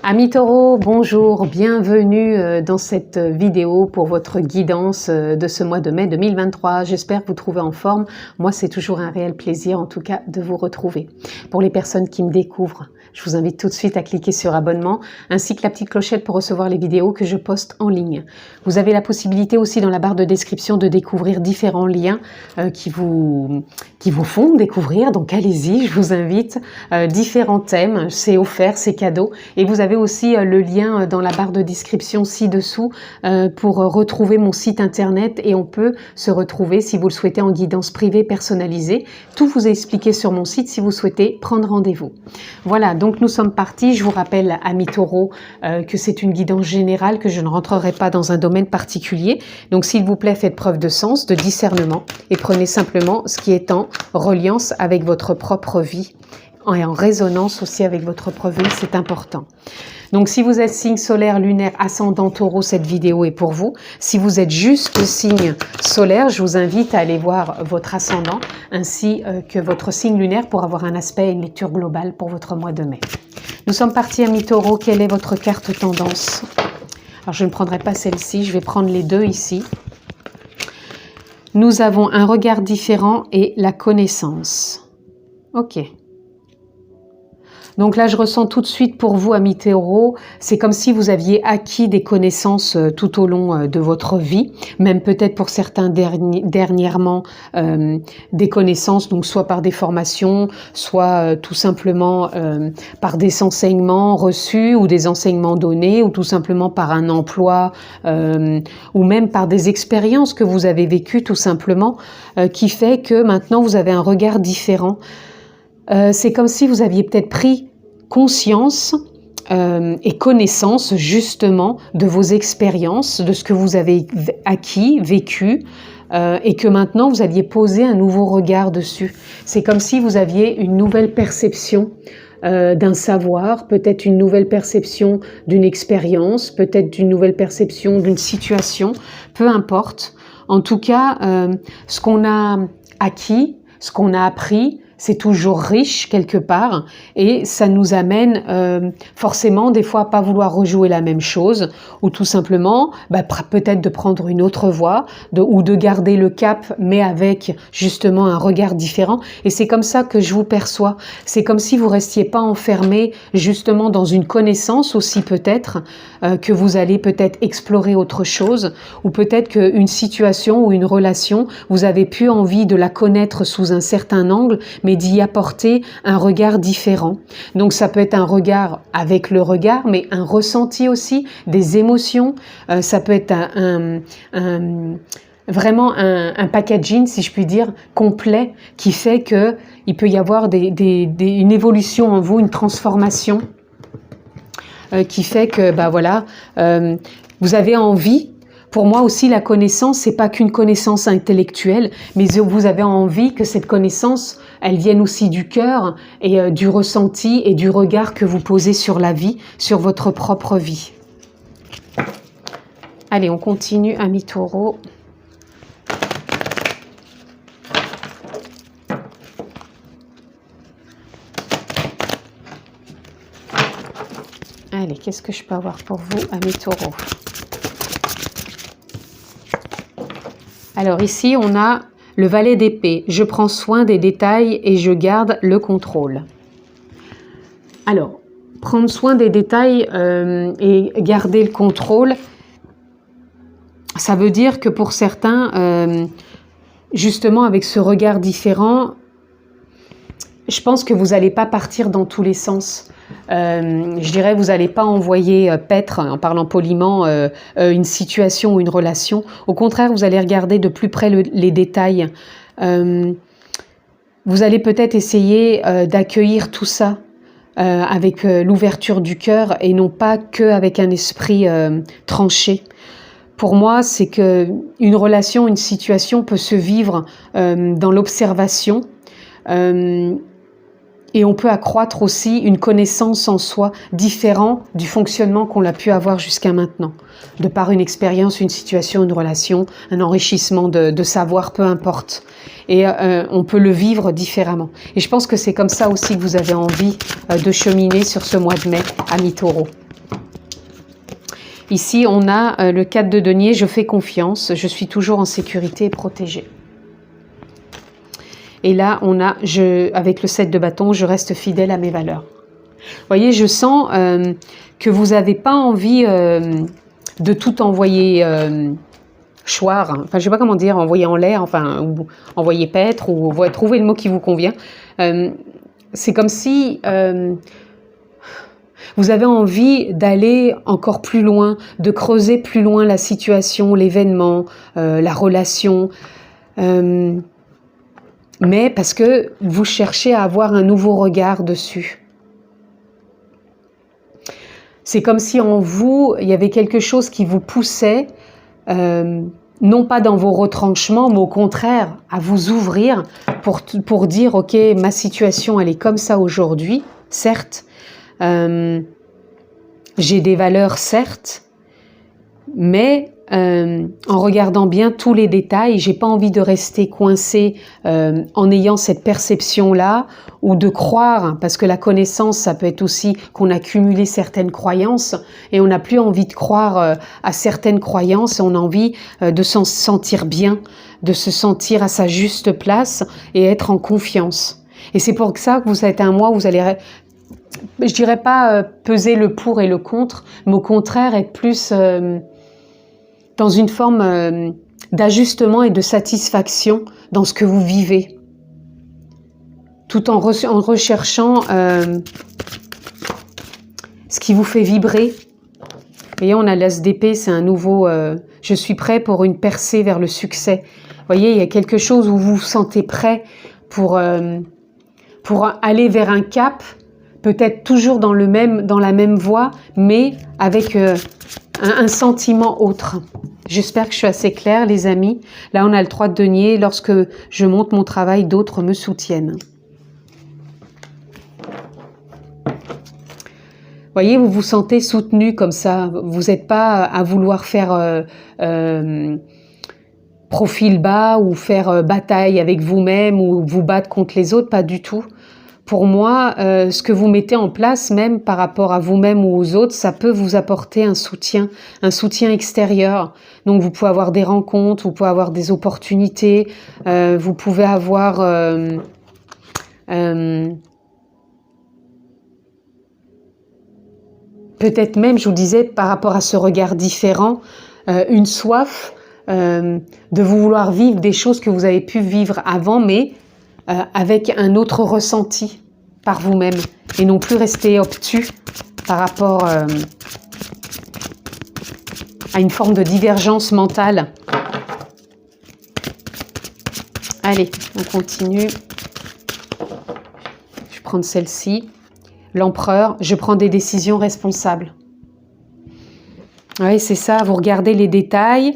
Amis Taureau, bonjour, bienvenue dans cette vidéo pour votre guidance de ce mois de mai 2023. J'espère que vous trouvez en forme. Moi, c'est toujours un réel plaisir en tout cas de vous retrouver. Pour les personnes qui me découvrent, je vous invite tout de suite à cliquer sur abonnement ainsi que la petite clochette pour recevoir les vidéos que je poste en ligne. Vous avez la possibilité aussi dans la barre de description de découvrir différents liens qui vous font découvrir. Donc allez-y, je vous invite. Différents thèmes, c'est offert, c'est cadeau. Et vous avez aussi le lien dans la barre de description ci-dessous pour retrouver mon site internet et on peut se retrouver si vous le souhaitez en guidance privée personnalisée. Tout vous est expliqué sur mon site si vous souhaitez prendre rendez-vous. Voilà, donc nous sommes partis. Je vous rappelle, amis Taureau, que c'est une guidance générale, que je ne rentrerai pas dans un domaine particulier. Donc s'il vous plaît, faites preuve de sens, de discernement et prenez simplement ce qui est en reliance avec votre propre vie et en résonance aussi avec votre propre vie, c'est important. Donc si vous êtes signe solaire, lunaire, ascendant Taureau, cette vidéo est pour vous. Si vous êtes juste signe solaire, je vous invite à aller voir votre ascendant ainsi que votre signe lunaire pour avoir un aspect et une lecture globale pour votre mois de mai. Nous sommes partis, amis Taureau. Quelle est votre carte tendance? Alors je ne prendrai pas celle-ci, je vais prendre les deux ici. Nous avons un regard différent et la connaissance. Ok. Donc là, je ressens tout de suite pour vous, amis Taureau, c'est comme si vous aviez acquis des connaissances tout au long de votre vie, même peut-être pour certains dernièrement des connaissances, donc soit par des formations, soit tout simplement par des enseignements reçus ou des enseignements donnés, ou tout simplement par un emploi, ou même par des expériences que vous avez vécues tout simplement, qui fait que maintenant vous avez un regard différent. C'est comme si vous aviez peut-être pris conscience et connaissance justement de vos expériences, de ce que vous avez acquis, vécu, et que maintenant vous alliez poser un nouveau regard dessus. C'est comme si vous aviez une nouvelle perception d'un savoir, peut-être une nouvelle perception d'une expérience, peut-être d'une nouvelle perception d'une situation, peu importe. En tout cas, ce qu'on a acquis, ce qu'on a appris, c'est toujours riche quelque part et ça nous amène forcément des fois à pas vouloir rejouer la même chose ou tout simplement peut-être de prendre une autre voie ou de garder le cap mais avec justement un regard différent. Et c'est comme ça que je vous perçois. C'est comme si vous restiez pas enfermé justement dans une connaissance aussi peut-être que vous allez peut-être explorer autre chose ou peut-être qu'une situation ou une relation, vous avez plus envie de la connaître sous un certain angle mais d'y apporter un regard différent. Donc ça peut être un regard avec le regard, mais un ressenti aussi, des émotions. Ça peut être vraiment un packaging, si je puis dire, complet, qui fait que il peut y avoir une évolution en vous, une transformation, qui fait que vous avez envie. Pour moi aussi, la connaissance, c'est pas qu'une connaissance intellectuelle, mais vous avez envie que cette connaissance, elle vienne aussi du cœur et du ressenti et du regard que vous posez sur la vie, sur votre propre vie. Allez, on continue, amis Taureau. Allez, qu'est-ce que je peux avoir pour vous, amis Taureau? Alors ici, on a le valet d'épée. Je prends soin des détails et je garde le contrôle. Alors, prendre soin des détails et garder le contrôle, ça veut dire que pour certains, justement avec ce regard différent, je pense que vous n'allez pas partir dans tous les sens. Je dirais, vous n'allez pas envoyer paître, en parlant poliment, une situation ou une relation. Au contraire, vous allez regarder de plus près les détails. Vous allez peut-être essayer d'accueillir tout ça avec l'ouverture du cœur et non pas qu'avec un esprit tranché. Pour moi, c'est qu'une relation, une situation peut se vivre dans l'observation. Et on peut accroître aussi une connaissance en soi différente du fonctionnement qu'on a pu avoir jusqu'à maintenant. De par une expérience, une situation, une relation, un enrichissement de savoir, peu importe. Et on peut le vivre différemment. Et je pense que c'est comme ça aussi que vous avez envie de cheminer sur ce mois de mai, amis Taureau. Ici, on a le 4 de denier, je fais confiance, je suis toujours en sécurité et protégée. Et là, on a, avec le 7 de bâton, je reste fidèle à mes valeurs. Vous voyez, je sens que vous n'avez pas envie de tout envoyer choir, enfin je ne sais pas comment dire, envoyer en l'air, enfin, ou envoyer paître, ou trouver le mot qui vous convient. C'est comme si vous avez envie d'aller encore plus loin, de creuser plus loin la situation, l'événement, la relation, mais parce que vous cherchez à avoir un nouveau regard dessus. C'est comme si en vous, il y avait quelque chose qui vous poussait, non pas dans vos retranchements, mais au contraire, à vous ouvrir pour dire, ok, ma situation, elle est comme ça aujourd'hui, certes, j'ai des valeurs, certes, mais en regardant bien tous les détails, j'ai pas envie de rester coincé en ayant cette perception-là, ou de croire, parce que la connaissance, ça peut être aussi qu'on a cumulé certaines croyances, et on n'a plus envie de croire à certaines croyances, on a envie de s'en sentir bien, de se sentir à sa juste place, et être en confiance. Et c'est pour ça que vous êtes un mois où vous allez, je dirais pas peser le pour et le contre, mais au contraire être plus dans une forme d'ajustement et de satisfaction dans ce que vous vivez, tout en recherchant ce qui vous fait vibrer. Vous voyez, on a l'as d'épée, c'est un nouveau je suis prêt pour une percée vers le succès. Vous voyez, il y a quelque chose où vous vous sentez prêt pour aller vers un cap, peut-être toujours dans la même voie, mais avec un sentiment autre. J'espère que je suis assez claire, les amis. Là, on a le 3 de denier. Lorsque je monte mon travail, d'autres me soutiennent. Vous voyez, vous vous sentez soutenu comme ça. Vous n'êtes pas à vouloir faire profil bas ou faire bataille avec vous-même ou vous battre contre les autres, pas du tout. Pour moi, ce que vous mettez en place, même par rapport à vous-même ou aux autres, ça peut vous apporter un soutien extérieur. Donc, vous pouvez avoir des rencontres, vous pouvez avoir des opportunités, vous pouvez avoir peut-être même, je vous disais, par rapport à ce regard différent, une soif de vouloir vivre des choses que vous avez pu vivre avant, mais avec un autre ressenti par vous-même et non plus rester obtus par rapport à une forme de divergence mentale. Allez, on continue. Je vais prendre celle-ci. L'empereur, je prends des décisions responsables. Oui, c'est ça, vous regardez les détails,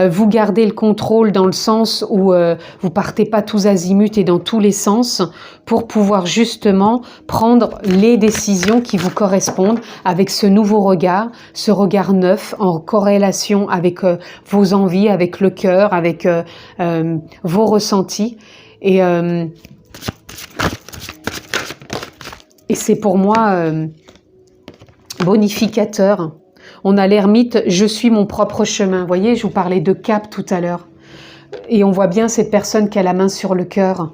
vous gardez le contrôle dans le sens où vous partez pas tous azimuts et dans tous les sens pour pouvoir justement prendre les décisions qui vous correspondent avec ce nouveau regard, ce regard neuf en corrélation avec vos envies, avec le cœur, avec vos ressentis. Et c'est pour moi bonificateur. On a l'ermite, je suis mon propre chemin. Vous voyez, je vous parlais de cap tout à l'heure. Et on voit bien cette personne qui a la main sur le cœur.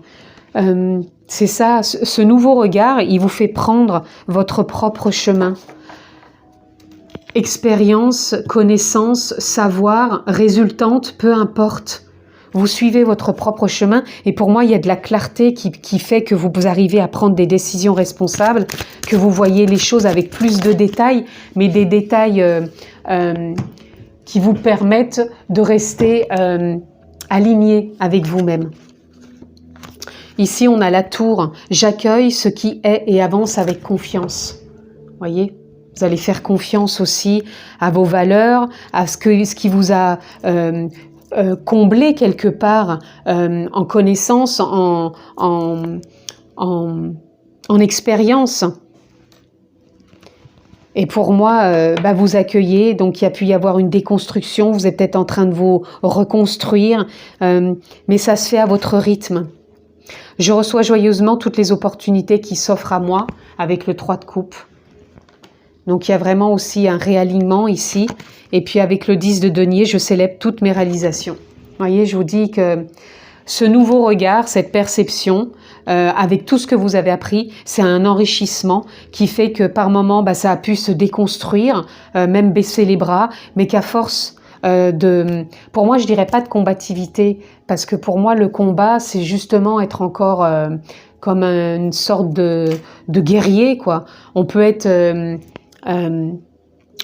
C'est ça, ce nouveau regard, il vous fait prendre votre propre chemin. Expérience, connaissance, savoir, résultante, peu importe. Vous suivez votre propre chemin et pour moi, il y a de la clarté qui fait que vous arrivez à prendre des décisions responsables, que vous voyez les choses avec plus de détails, mais des détails qui vous permettent de rester aligné avec vous-même. Ici, on a la tour. J'accueille ce qui est et avance avec confiance. Voyez ? Vous allez faire confiance aussi à vos valeurs, à ce qui vous a comblé quelque part en connaissance, en expérience. Et pour moi, vous accueillez, donc il y a pu y avoir une déconstruction, vous êtes peut-être en train de vous reconstruire, mais ça se fait à votre rythme. Je reçois joyeusement toutes les opportunités qui s'offrent à moi avec le 3 de coupe. Donc il y a vraiment aussi un réalignement ici. Et puis avec le 10 de denier, je célèbre toutes mes réalisations. Vous voyez, je vous dis que ce nouveau regard, cette perception, avec tout ce que vous avez appris, c'est un enrichissement qui fait que par moments, ça a pu se déconstruire, même baisser les bras, mais qu'à force pour moi, je dirais pas de combativité, parce que pour moi, le combat, c'est justement être encore comme une sorte de guerrier, quoi. On peut être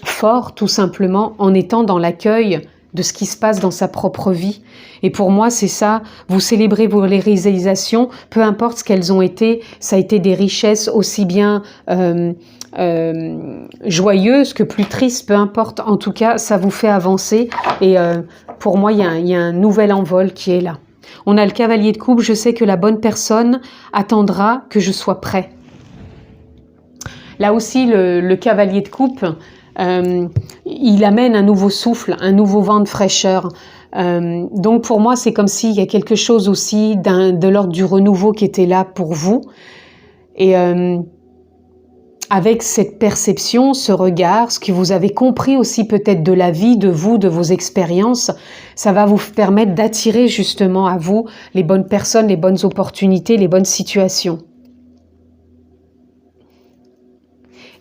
fort, tout simplement, en étant dans l'accueil de ce qui se passe dans sa propre vie. Et pour moi, c'est ça, vous célébrez vos réalisations, peu importe ce qu'elles ont été, ça a été des richesses aussi bien joyeuses que plus tristes, peu importe, en tout cas, ça vous fait avancer. Et pour moi, il y a un nouvel envol qui est là. On a le cavalier de coupe, je sais que la bonne personne attendra que je sois prêt. Là aussi, le cavalier de coupe, il amène un nouveau souffle, un nouveau vent de fraîcheur. Donc pour moi, c'est comme s'il y a quelque chose aussi de l'ordre du renouveau qui était là pour vous. Et avec cette perception, ce regard, ce que vous avez compris aussi peut-être de la vie, de vous, de vos expériences, ça va vous permettre d'attirer justement à vous les bonnes personnes, les bonnes opportunités, les bonnes situations.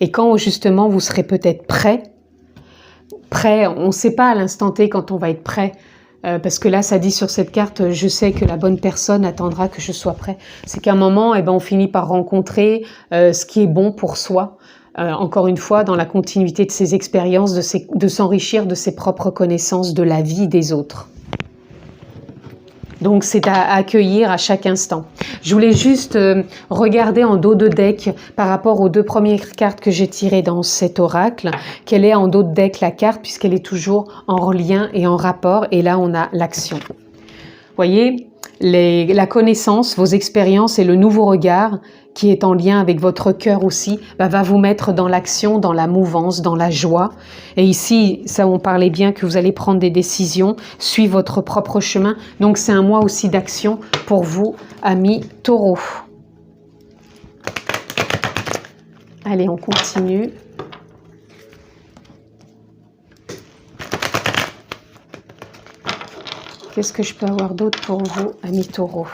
Et quand justement vous serez peut-être prêt, on ne sait pas à l'instant T quand on va être prêt, parce que là ça dit sur cette carte, je sais que la bonne personne attendra que je sois prêt. C'est qu'à un moment, on finit par rencontrer ce qui est bon pour soi, encore une fois dans la continuité de ses expériences, de s'enrichir de ses propres connaissances, de la vie des autres. Donc c'est à accueillir à chaque instant. Je voulais juste regarder en dos de deck par rapport aux deux premières cartes que j'ai tirées dans cet oracle, quelle est en dos de deck la carte puisqu'elle est toujours en lien et en rapport, et là on a l'action. Vous voyez, la connaissance, vos expériences et le nouveau regard qui est en lien avec votre cœur aussi, va vous mettre dans l'action, dans la mouvance, dans la joie. Et ici, ça on parlait bien que vous allez prendre des décisions, suivre votre propre chemin. Donc c'est un mois aussi d'action pour vous, amis taureaux. Allez, on continue. Qu'est-ce que je peux avoir d'autre pour vous, amis taureaux ?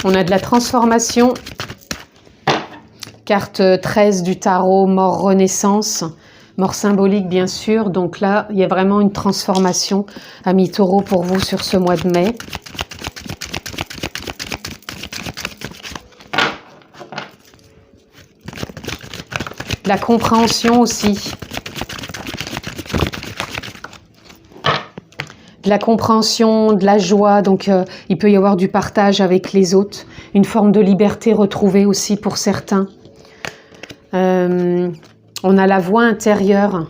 On a de la transformation. Carte 13 du tarot, mort renaissance. Mort symbolique, bien sûr. Donc là, il y a vraiment une transformation, amis taureaux, pour vous sur ce mois de mai. La compréhension aussi. De la compréhension, de la joie, donc il peut y avoir du partage avec les autres, une forme de liberté retrouvée aussi pour certains. On a la voix intérieure.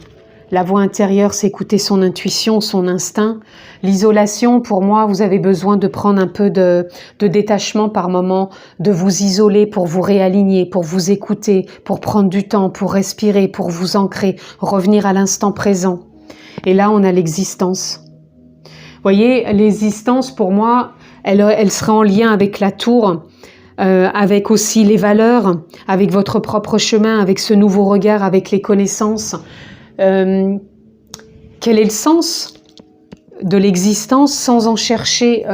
La voix intérieure, c'est écouter son intuition, son instinct. L'isolation, pour moi, vous avez besoin de prendre un peu de détachement par moment, de vous isoler pour vous réaligner, pour vous écouter, pour prendre du temps, pour respirer, pour vous ancrer, revenir à l'instant présent. Et là, on a l'existence. Vous voyez, l'existence, pour moi, elle sera en lien avec la tour, avec aussi les valeurs, avec votre propre chemin, avec ce nouveau regard, avec les connaissances. Quel est le sens de l'existence sans en chercher,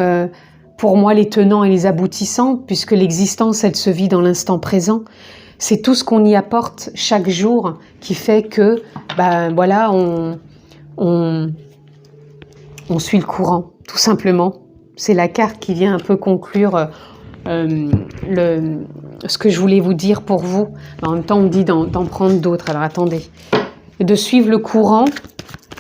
pour moi, les tenants et les aboutissants, puisque l'existence, elle se vit dans l'instant présent. C'est tout ce qu'on y apporte chaque jour qui fait que, voilà, on suit le courant, tout simplement. C'est la carte qui vient un peu conclure ce que je voulais vous dire pour vous. En même temps, on me dit d'en prendre d'autres. Alors, attendez. De suivre le courant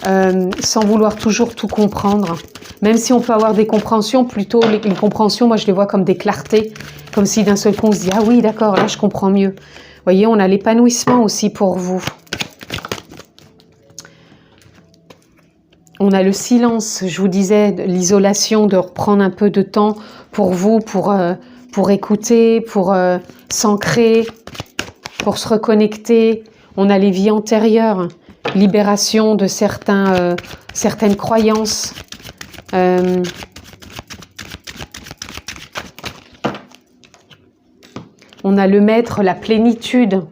sans vouloir toujours tout comprendre. Même si on peut avoir des compréhensions, plutôt les compréhensions, moi, je les vois comme des clartés. Comme si d'un seul coup, on se dit « Ah oui, d'accord, là, je comprends mieux. » Vous voyez, on a l'épanouissement aussi pour vous. On a le silence, je vous disais, l'isolation, de reprendre un peu de temps pour vous, pour écouter, pour s'ancrer, pour se reconnecter. On a les vies antérieures, libération de certaines croyances. On a le maître, la plénitude.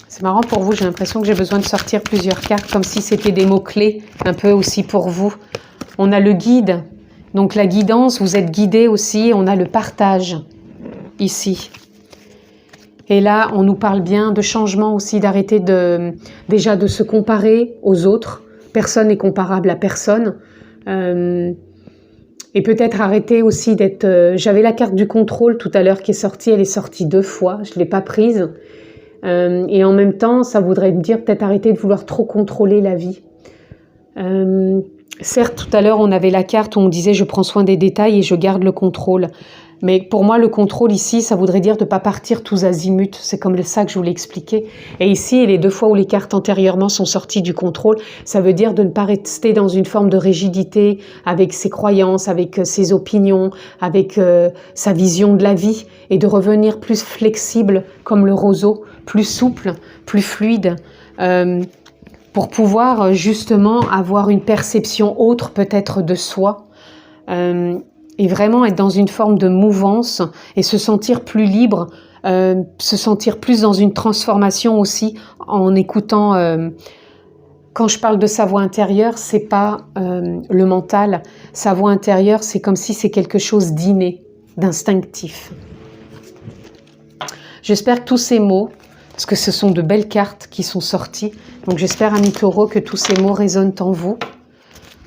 C'est marrant pour vous, j'ai l'impression que j'ai besoin de sortir plusieurs cartes, comme si c'était des mots-clés, un peu aussi pour vous. On a le guide, donc la guidance, vous êtes guidé aussi. On a le partage, ici. Et là, on nous parle bien de changement aussi, d'arrêter déjà de se comparer aux autres. Personne n'est comparable à personne. Et peut-être arrêter aussi d'être... J'avais la carte du contrôle tout à l'heure qui est sortie, elle est sortie 2 fois, je ne l'ai pas prise. Et en même temps, ça voudrait dire peut-être arrêter de vouloir trop contrôler la vie. Certes, tout à l'heure, on avait la carte où on disait « je prends soin des détails et je garde le contrôle ». Mais pour moi, le contrôle ici, ça voudrait dire de ne pas partir tous azimuts. C'est comme ça que je vous l'ai expliqué. Et ici, les 2 fois où les cartes antérieurement sont sorties du contrôle, ça veut dire de ne pas rester dans une forme de rigidité avec ses croyances, avec ses opinions, avec sa vision de la vie, et de revenir plus flexible comme le roseau, plus souple, plus fluide, pour pouvoir justement avoir une perception autre peut-être de soi, et vraiment être dans une forme de mouvance et se sentir plus libre, se sentir plus dans une transformation aussi en écoutant. Quand je parle de sa voix intérieure, c'est pas le mental. Sa voix intérieure, c'est comme si c'est quelque chose d'inné, d'instinctif. J'espère que tous ces mots, parce que ce sont de belles cartes qui sont sorties, donc j'espère, amis taureaux, que tous ces mots résonnent en vous.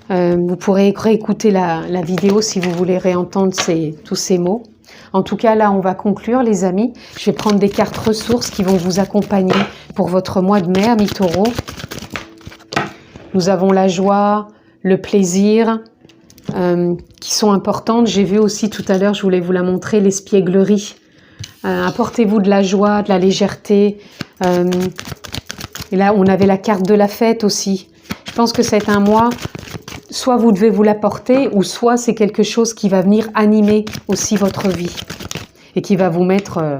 Vous pourrez réécouter la vidéo si vous voulez réentendre tous ces mots. En tout cas, là, on va conclure, les amis. Je vais prendre des cartes ressources qui vont vous accompagner pour votre mois de mai, amis taureaux. Nous avons la joie, le plaisir, qui sont importantes. J'ai vu aussi tout à l'heure, je voulais vous la montrer, l'espièglerie. Apportez-vous de la joie, de la légèreté. Et là, on avait la carte de la fête aussi. Je pense que c'est un mois... Soit vous devez vous l'apporter, ou soit c'est quelque chose qui va venir animer aussi votre vie et qui va vous mettre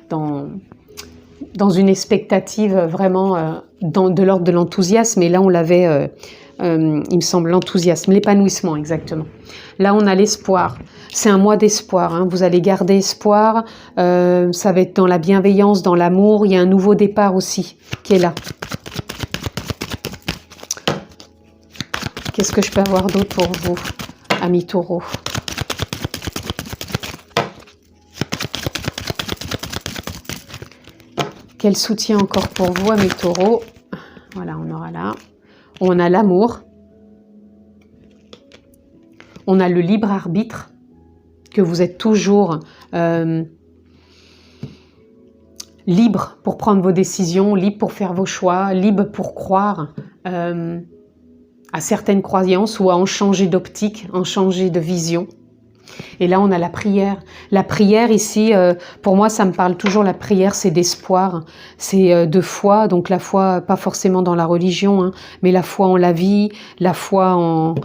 dans une expectative vraiment de l'ordre de l'enthousiasme. Et là, on l'avait, il me semble, l'enthousiasme, l'épanouissement exactement. Là, on a l'espoir. C'est un mois d'espoir. Hein. Vous allez garder espoir. Ça va être dans la bienveillance, dans l'amour. Il y a un nouveau départ aussi qui est là. Qu'est-ce que je peux avoir d'autre pour vous, amis taureaux? Quel soutien encore pour vous, amis taureaux? Voilà, on aura là. On a l'amour. On a le libre arbitre, que vous êtes toujours libre pour prendre vos décisions, libre pour faire vos choix, libre pour croire à certaines croyances ou à en changer d'optique, en changer de vision. Et là, on a la prière. La prière ici, pour moi, ça me parle toujours, la prière, c'est d'espoir, c'est de foi. Donc la foi, pas forcément dans la religion, hein, mais la foi en la vie, la foi en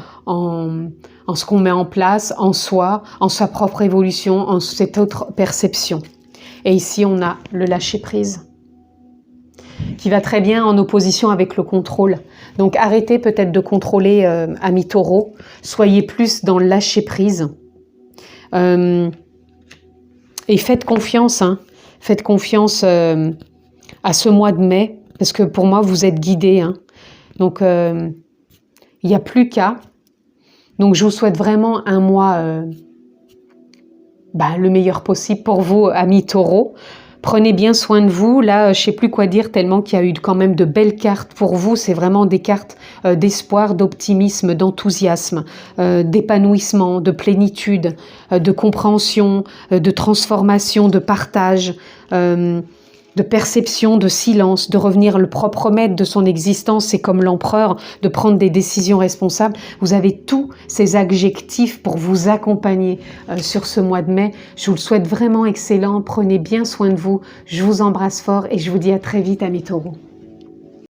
ce qu'on met en place, en soi, en sa propre évolution, en cette autre perception. Et ici, on a le lâcher-prise, qui va très bien en opposition avec le contrôle. Donc arrêtez peut-être de contrôler, amis taureaux, soyez plus dans le lâcher-prise. Et faites confiance, hein, faites confiance à ce mois de mai, parce que pour moi, vous êtes guidés. Hein. Donc, il n'y a plus qu'à. Donc, je vous souhaite vraiment un mois le meilleur possible pour vous, amis taureaux. Prenez bien soin de vous. Là, je ne sais plus quoi dire tellement qu'il y a eu quand même de belles cartes pour vous. C'est vraiment des cartes d'espoir, d'optimisme, d'enthousiasme, d'épanouissement, de plénitude, de compréhension, de transformation, de partage, de perception, de silence, de revenir le propre maître de son existence. C'est comme l'empereur, de prendre des décisions responsables. Vous avez tous ces adjectifs pour vous accompagner sur ce mois de mai. Je vous le souhaite vraiment excellent. Prenez bien soin de vous. Je vous embrasse fort et je vous dis à très vite, amis taureaux.